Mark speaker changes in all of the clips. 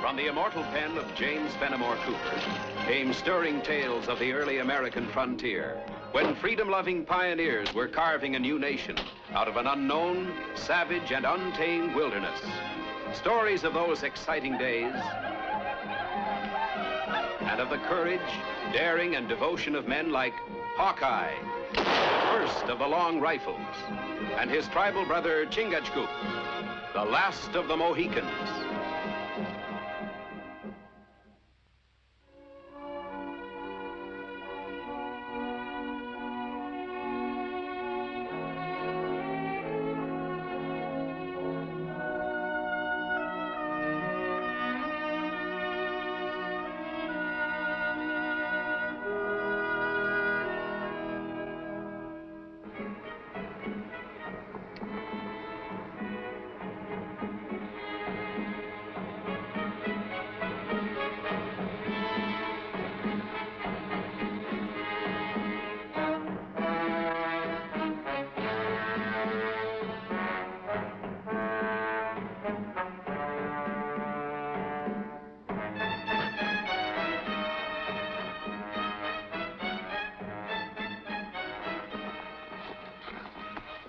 Speaker 1: From the immortal pen of James Fenimore Cooper came stirring tales of the early American frontier, when freedom-loving pioneers were carving a new nation out of an unknown, savage, and untamed wilderness. Stories of those exciting days and of the courage, daring, and devotion of men like Hawkeye, the first of the long rifles, and his tribal brother Chingachgook, the last of the Mohicans.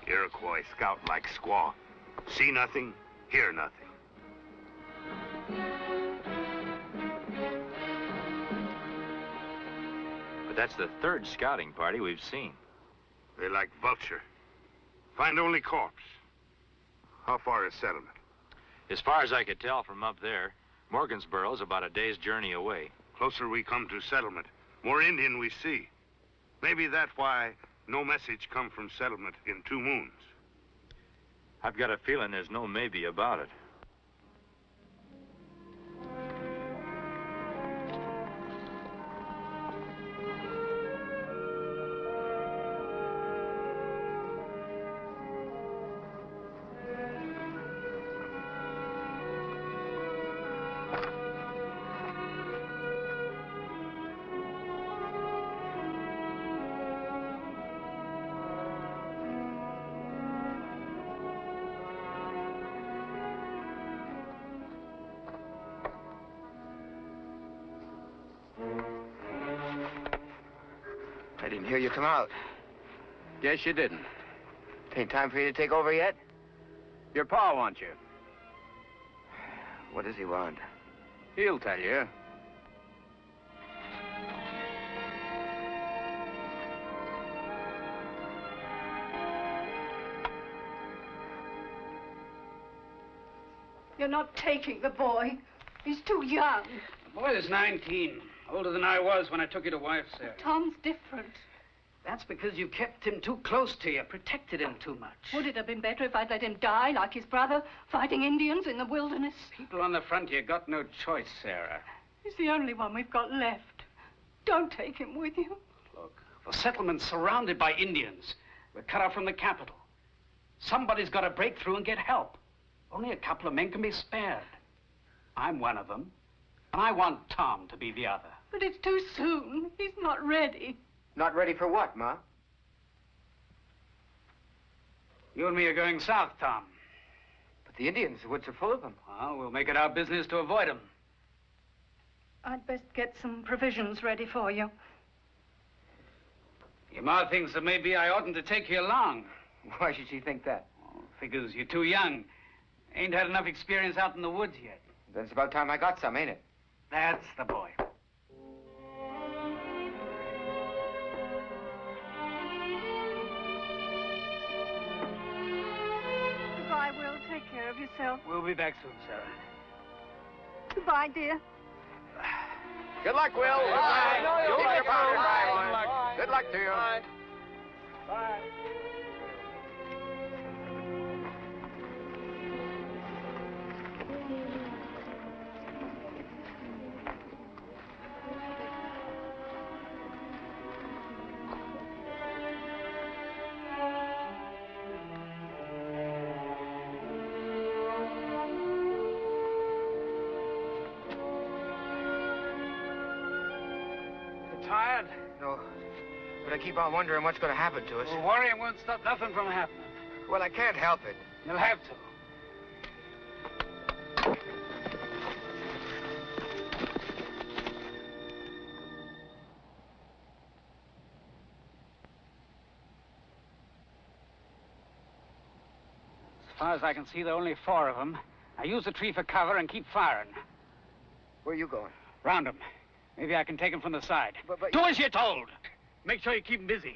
Speaker 2: Iroquois scout like squaw. See nothing, hear nothing.
Speaker 3: But that's the third scouting party we've seen.
Speaker 2: They like vulture. Find only corpse. How far is settlement?
Speaker 3: As far as I could tell from up there, Morgansboro's about a day's journey away.
Speaker 2: Closer we come to settlement, more Indian we see. Maybe that's why no message come from settlement in 2 moons.
Speaker 3: I've got a feeling there's no maybe about it.
Speaker 4: I didn't hear you come out.
Speaker 1: Guess you didn't.
Speaker 4: Ain't time for you to take over yet?
Speaker 1: Your pa wants you.
Speaker 4: What does he want?
Speaker 1: He'll tell you.
Speaker 5: You're not taking the boy. He's too young.
Speaker 6: The boy is 19. Older than I was when I took you to wife, Sarah.
Speaker 5: Tom's different.
Speaker 6: That's because you kept him too close to you, protected him too much.
Speaker 5: Would it have been better if I'd let him die like his brother, fighting Indians in the wilderness?
Speaker 6: People on the frontier got no choice, Sarah.
Speaker 5: He's the only one we've got left. Don't take him with you.
Speaker 6: Look, the settlement's surrounded by Indians. We're cut off from the capital. Somebody's got to break through and get help. Only a couple of men can be spared. I'm one of them, and I want Tom to be the other.
Speaker 5: But it's too soon. He's not ready.
Speaker 4: Not ready for what, Ma?
Speaker 6: You and me are going south, Tom.
Speaker 4: But the Indians, the woods are full of them.
Speaker 6: Well, we'll make it our business to avoid them.
Speaker 5: I'd best get some provisions ready for you.
Speaker 6: Your ma thinks that maybe I oughtn't to take you along.
Speaker 4: Why should she think that?
Speaker 6: Oh, figures you're too young. Ain't had enough experience out in the woods yet.
Speaker 4: Then it's about time I got some, ain't it?
Speaker 6: That's the boy.
Speaker 5: Goodbye, Will. Take care of yourself.
Speaker 6: We'll be back soon, Sarah.
Speaker 5: Goodbye, dear.
Speaker 2: Good luck, Will. Bye. You'll keep your powder dry. Good luck to you.
Speaker 6: Bye. Bye. Tired?
Speaker 4: No, but I keep on wondering what's going to happen to us.
Speaker 6: Well, worrying won't stop nothing from happening.
Speaker 4: Well, I can't help it.
Speaker 6: You'll have to. far as I can see, there are only 4 of them. Now use the tree for cover and keep firing.
Speaker 4: Where are you going?
Speaker 6: Round them. Maybe I can take them from the side.
Speaker 4: But
Speaker 6: Do as you're told. Make sure you keep them busy.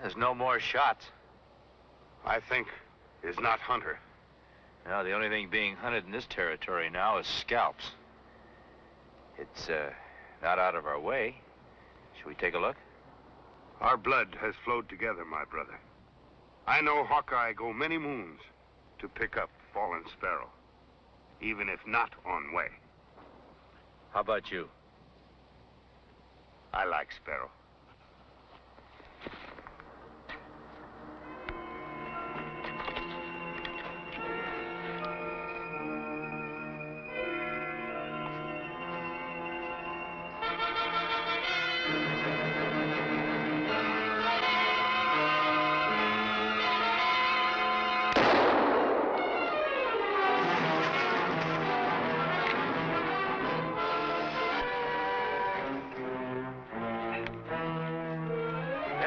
Speaker 3: There's no more shots.
Speaker 2: I think is not Hunter.
Speaker 3: No, the only thing being hunted in this territory now is scalps. It's, not out of our way. Should we take a look?
Speaker 2: Our blood has flowed together, my brother. I know Hawkeye go many moons to pick up fallen sparrow, even if not on way.
Speaker 3: How about you?
Speaker 2: I like sparrow.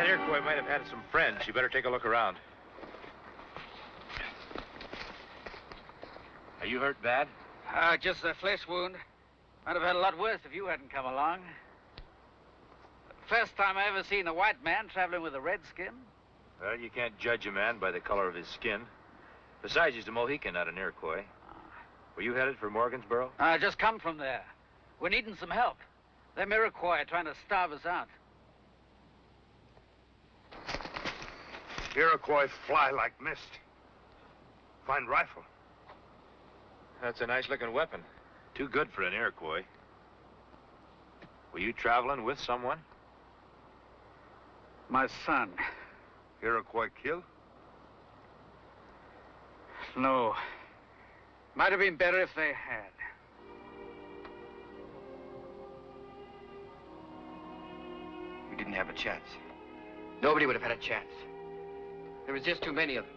Speaker 3: Iroquois might have had some friends. You better take a look around. Are you hurt bad?
Speaker 6: Just a flesh wound. Might have had a lot worse if you hadn't come along. First time I ever seen a white man traveling with a red skin.
Speaker 3: Well, you can't judge a man by the color of his skin. Besides, he's a Mohican, not an Iroquois. Were you headed for Morgansboro?
Speaker 6: I just come from there. We're needing some help. Them Iroquois are trying to starve us out.
Speaker 2: Iroquois fly like mist. Fine rifle.
Speaker 3: That's a nice-looking weapon. Too good for an Iroquois. Were you traveling with someone?
Speaker 6: My son.
Speaker 2: Iroquois kill?
Speaker 6: No. Might have been better if they had.
Speaker 4: We didn't have a chance. Nobody would have had a chance. There was just too many of them.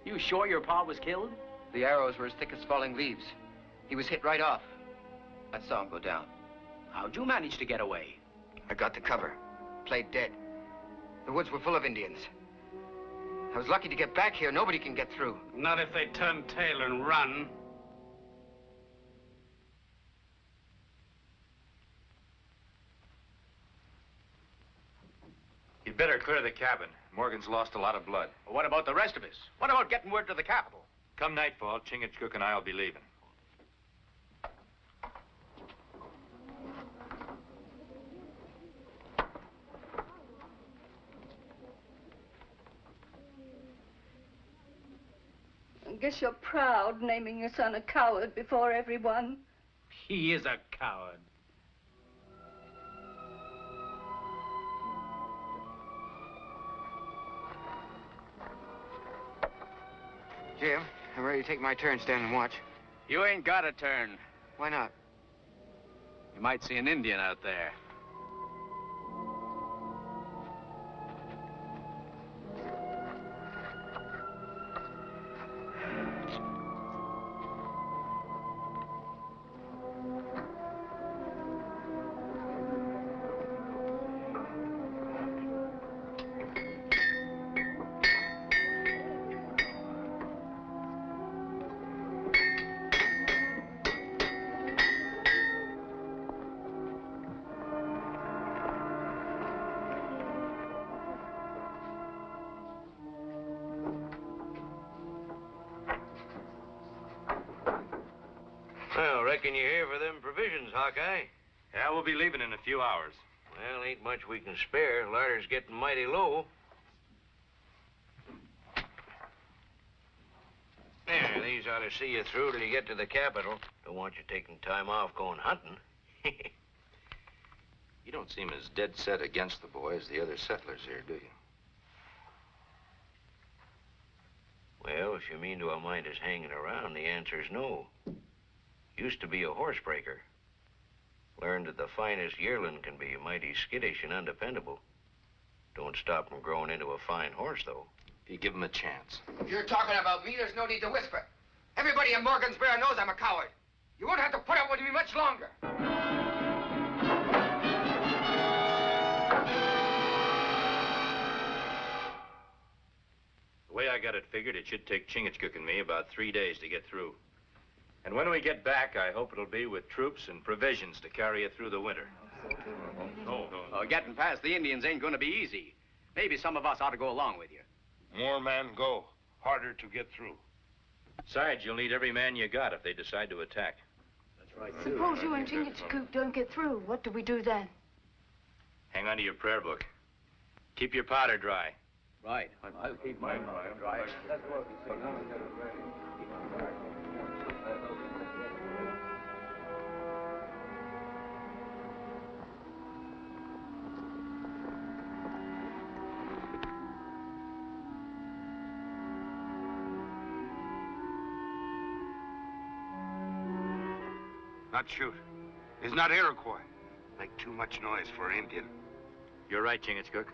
Speaker 6: You sure your pa was killed?
Speaker 4: The arrows were as thick as falling leaves. He was hit right off. I saw him go down.
Speaker 6: How'd you manage to get away?
Speaker 4: I got the cover. Played dead. The woods were full of Indians. I was lucky to get back here. Nobody can get through.
Speaker 6: Not if they turn tail and run.
Speaker 3: You'd better clear the cabin. Morgan's lost a lot of blood.
Speaker 7: Well, what about the rest of us? What about getting word to the capital?
Speaker 3: Come nightfall, Chingachgook and I will be leaving.
Speaker 5: Guess you're proud, naming your son a coward before everyone.
Speaker 6: He is a coward.
Speaker 4: Jim, I'm ready to take my turn standing watch.
Speaker 7: You ain't got a turn.
Speaker 4: Why not?
Speaker 7: You might see an Indian out there.
Speaker 8: Well, reckon you're here for them provisions, Hawkeye.
Speaker 3: Yeah, we'll be leaving in a few hours.
Speaker 8: Well, ain't much we can spare. Larder's getting mighty low. There, these ought to see you through till you get to the capital. Don't want you taking time off going hunting.
Speaker 3: You don't seem as dead set against the boy as the other settlers here, do you?
Speaker 8: Well, if you mean to mind us hanging around, the answer's no. Used to be a horsebreaker. Learned that the finest yearling can be mighty skittish and undependable. Don't stop him growing into a fine horse, though.
Speaker 3: If you give him a chance.
Speaker 4: If you're talking about me, there's no need to whisper. Everybody in Morgansboro knows I'm a coward. You won't have to put up with me much longer.
Speaker 3: The way I got it figured, it should take Chingachgook and me about 3 days to get through. And when we get back, I hope it'll be with troops and provisions to carry you through the winter.
Speaker 7: Getting past the Indians ain't gonna be easy. Maybe some of us ought to go along with you.
Speaker 2: More men go. Harder to get through.
Speaker 3: Besides, you'll need every man you got if they decide to attack.
Speaker 5: Suppose you and Chingachgook don't get through. What do we do then?
Speaker 3: Hang on to your prayer book. Keep your powder dry.
Speaker 7: Right. I'll keep my mind dry.
Speaker 2: Not shoot. It's not Iroquois. Make too much noise for Indian.
Speaker 3: You're right, Chingachgook.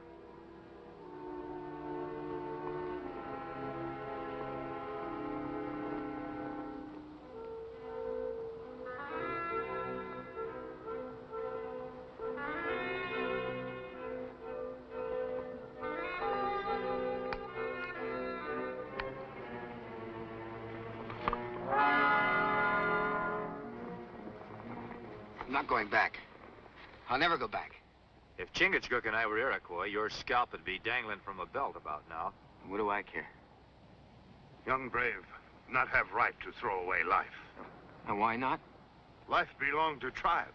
Speaker 4: I'm not going back. I'll never go back.
Speaker 3: If Chingachgook and I were Iroquois, your scalp would be dangling from a belt about now.
Speaker 4: What do I care?
Speaker 2: Young brave, not have right to throw away life.
Speaker 4: And why not?
Speaker 2: Life belong to tribe.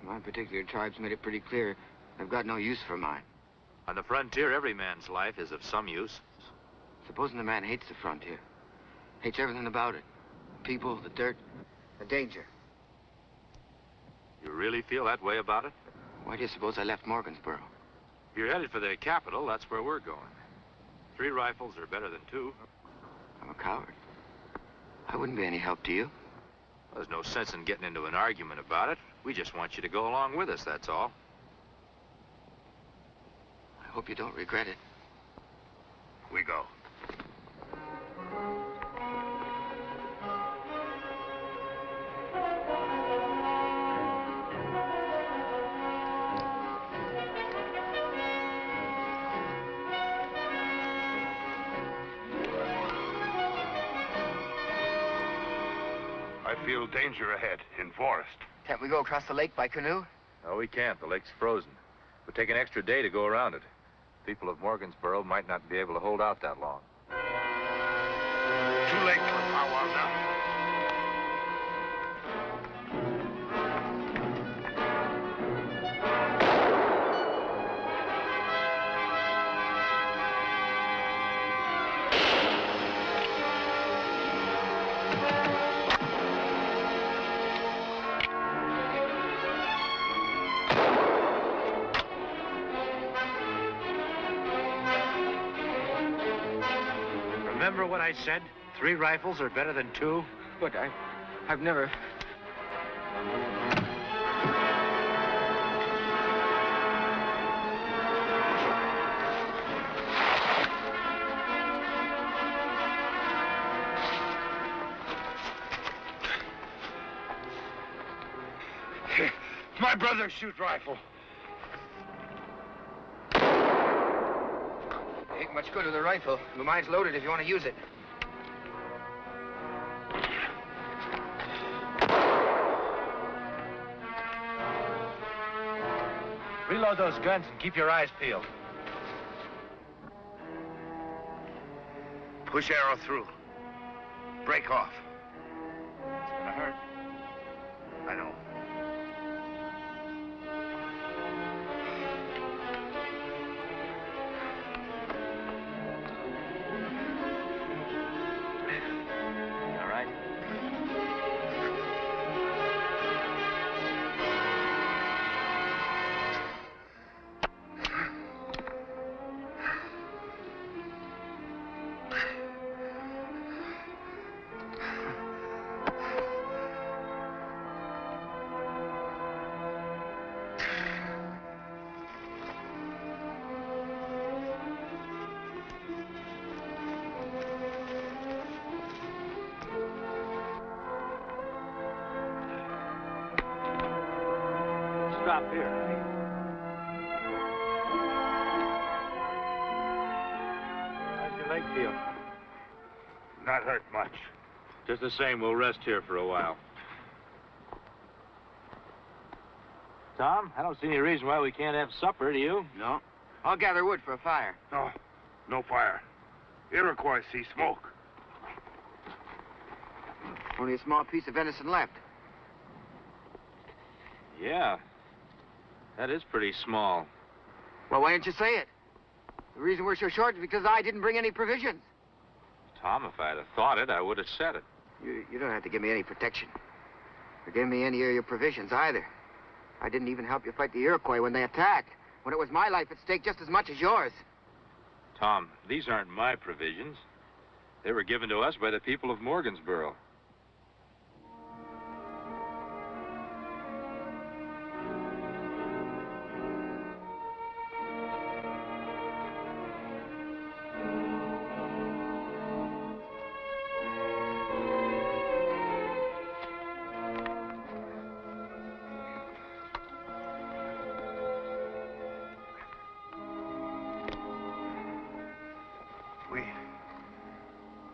Speaker 4: My particular tribe's made it pretty clear they've got no use for mine.
Speaker 3: On the frontier, every man's life is of some use.
Speaker 4: Supposing the man hates the frontier, hates everything about it. The people, the dirt, the danger.
Speaker 3: You really feel that way about it?
Speaker 4: Why do you suppose I left Morgansboro?
Speaker 3: If you're headed for the capital, that's where we're going. 3 rifles are better than 2.
Speaker 4: I'm a coward. I wouldn't be any help to you.
Speaker 3: There's no sense in getting into an argument about it. We just want you to go along with us, that's all.
Speaker 4: I hope you don't regret it.
Speaker 2: We go. I feel danger ahead in forest.
Speaker 4: Can't we go across the lake by canoe?
Speaker 3: No, we can't. The lake's frozen. It would take an extra day to go around it. People of Morgansboro might not be able to hold out that long.
Speaker 2: Too late for powwow now.
Speaker 3: remember what I said? 3 rifles are better than 2?
Speaker 4: But I've never...
Speaker 2: My brother shoots rifle.
Speaker 4: Ain't much good with a rifle. The mine's loaded if you want to use it.
Speaker 3: Reload those guns and keep your eyes peeled.
Speaker 2: Push arrow through. Break off.
Speaker 3: It's gonna hurt.
Speaker 2: I know.
Speaker 3: All right. Stop here. How's your leg feel?
Speaker 2: Not hurt much.
Speaker 3: Just the same, we'll rest here for a while. Tom, I don't see any reason why we can't have supper, do you?
Speaker 4: No. I'll gather wood for a fire.
Speaker 2: No. No fire. Iroquois see smoke.
Speaker 4: Only a small piece of venison left.
Speaker 3: Yeah. That is pretty small.
Speaker 4: Well, why didn't you say it? The reason we're so short is because I didn't bring any provisions.
Speaker 3: Tom, if I'd have thought it, I would have said it.
Speaker 4: You don't have to give me any protection. Or give me any of your provisions either. I didn't even help you fight the Iroquois when they attacked, when it was my life at stake just as much as yours.
Speaker 3: Tom, these aren't my provisions. They were given to us by the people of Morgansboro.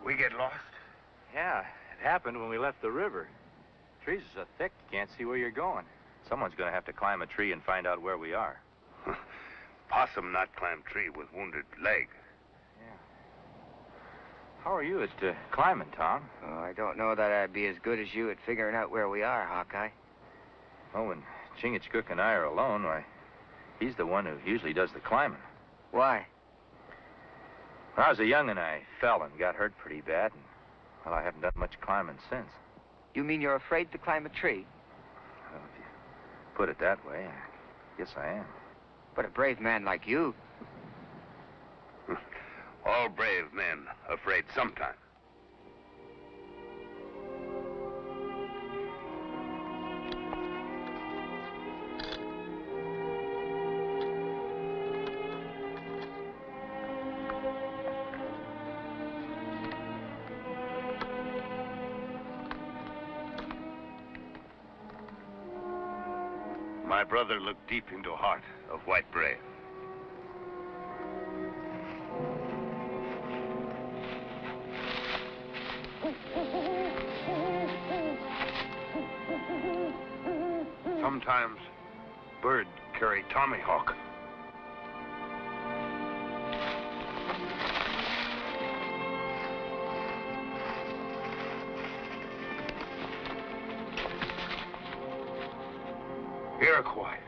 Speaker 2: We get lost?
Speaker 3: Yeah, it happened when we left the river. Trees are so thick, you can't see where you're going. Someone's gonna have to climb a tree and find out where we are.
Speaker 2: Possum not climb tree with wounded leg.
Speaker 3: Yeah. How are you at climbing, Tom?
Speaker 4: Oh, I don't know that I'd be as good as you at figuring out where we are, Hawkeye.
Speaker 3: Well, when Chingachgook and I are alone, why, he's the one who usually does the climbing.
Speaker 4: Why?
Speaker 3: When I was a young'un, I fell and got hurt pretty bad, and, well, I haven't done much climbing since.
Speaker 4: You mean you're afraid to climb a tree?
Speaker 3: Well, if you put it that way, I guess I am.
Speaker 4: But a brave man like you.
Speaker 2: All brave men afraid sometime. My brother looked deep into heart of white brave. Sometimes bird carry tomahawk. Iroquois.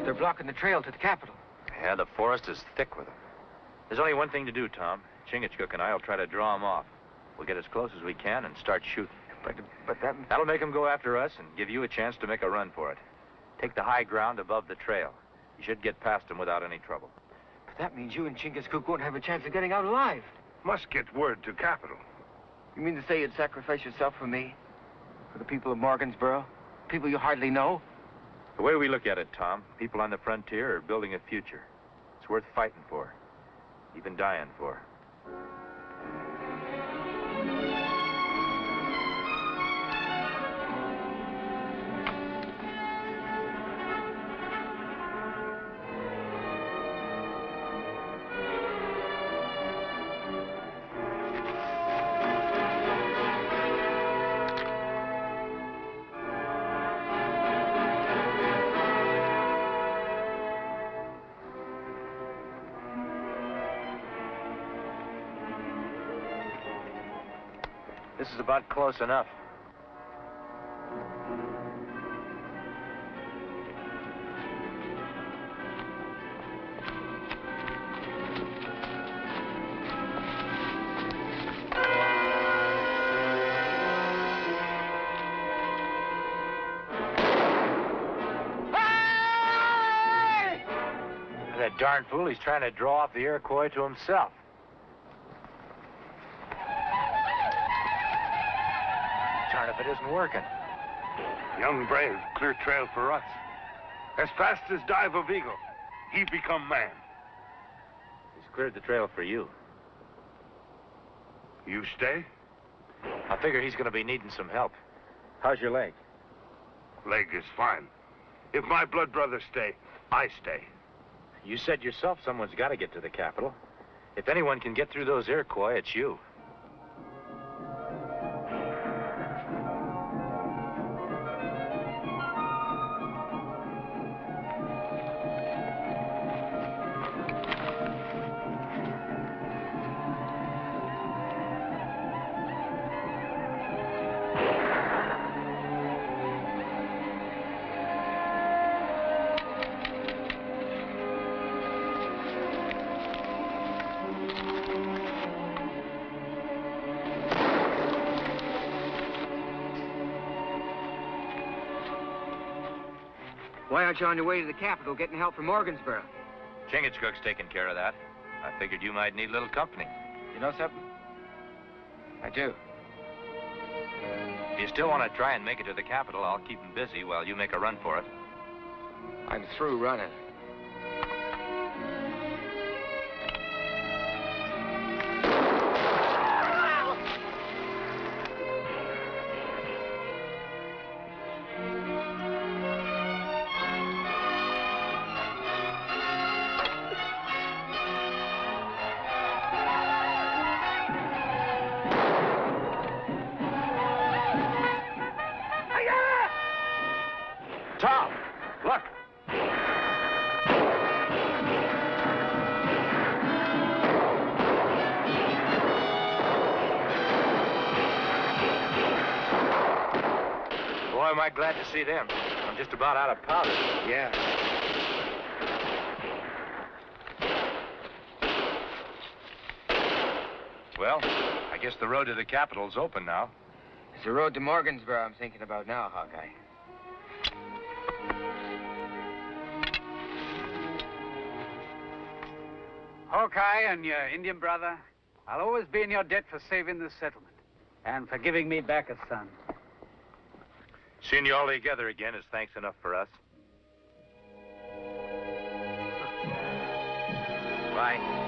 Speaker 4: They're blocking the trail to the capital.
Speaker 3: Yeah, the forest is thick with them. There's only one thing to do, Tom. Chingachgook and I will try to draw them off. We'll get as close as we can and start shooting.
Speaker 4: But that...
Speaker 3: That'll make them go after us and give you a chance to make a run for it. Take the high ground above the trail. You should get past them without any trouble.
Speaker 4: But that means you and Chingachgook won't have a chance of getting out alive.
Speaker 2: Must get word to capital.
Speaker 4: You mean to say you'd sacrifice yourself for me? For the people of Morgansboro? People you hardly know?
Speaker 3: The way we look at it, Tom, people on the frontier are building a future. It's worth fighting for, even dying for. This is about close enough. That darn fool, he's trying to draw off the Iroquois to himself. Darn if it isn't working.
Speaker 2: Young brave, clear trail for us. As fast as Dive of Eagle, he become man.
Speaker 3: He's cleared the trail for you.
Speaker 2: You stay?
Speaker 3: I figure he's going to be needing some help. How's your leg?
Speaker 2: Leg is fine. If my blood brothers stay, I stay.
Speaker 3: You said yourself someone's got to get to the capital. If anyone can get through those Iroquois, it's you.
Speaker 4: Why aren't you on your way to the capital getting help from Morgansboro?
Speaker 3: Chingachgook's taking care of that. I figured you might need a little company.
Speaker 4: You know something? I do.
Speaker 3: If you still want to try and make it to the capital, I'll keep him busy while you make a run for it.
Speaker 4: I'm through running.
Speaker 3: Tom, look. Boy, am I glad to see them. I'm just about out of powder.
Speaker 4: Yeah.
Speaker 3: Well, I guess the road to the capital's open now.
Speaker 4: It's the road to Morgansboro I'm thinking about now, Hawkeye.
Speaker 6: Hawkeye and your Indian brother, I'll always be in your debt for saving this settlement and for giving me back a son.
Speaker 3: Seeing you all together again is thanks enough for us. Bye.